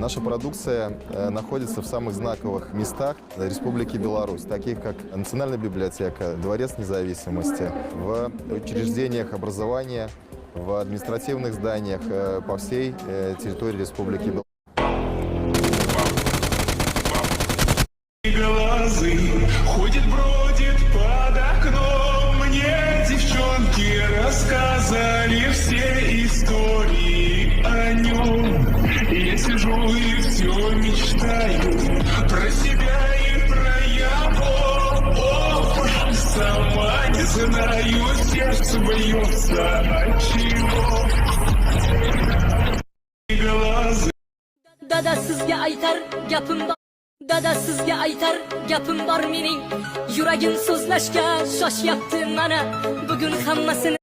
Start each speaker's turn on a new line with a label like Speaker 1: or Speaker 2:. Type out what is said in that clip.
Speaker 1: Наша продукция находится в самых знаковых местах Республики Беларусь, таких как Национальная библиотека, Дворец независимости, в учреждениях образования, в административных зданиях по всей территории Республики Беларусь.
Speaker 2: Глазы ходит, бродит под окном. Мне девчонки рассказали все истории о нем. Я сижу и все мечтаю про себя и про его. Ох, сама не знаю, сердце бьется от чего. Глазы.
Speaker 3: Dada sizga aytar gapim bor. Dada sizga aytar gapim bor mening. Yuragim so'zlashga shoshyapti mana. Bugun hammasini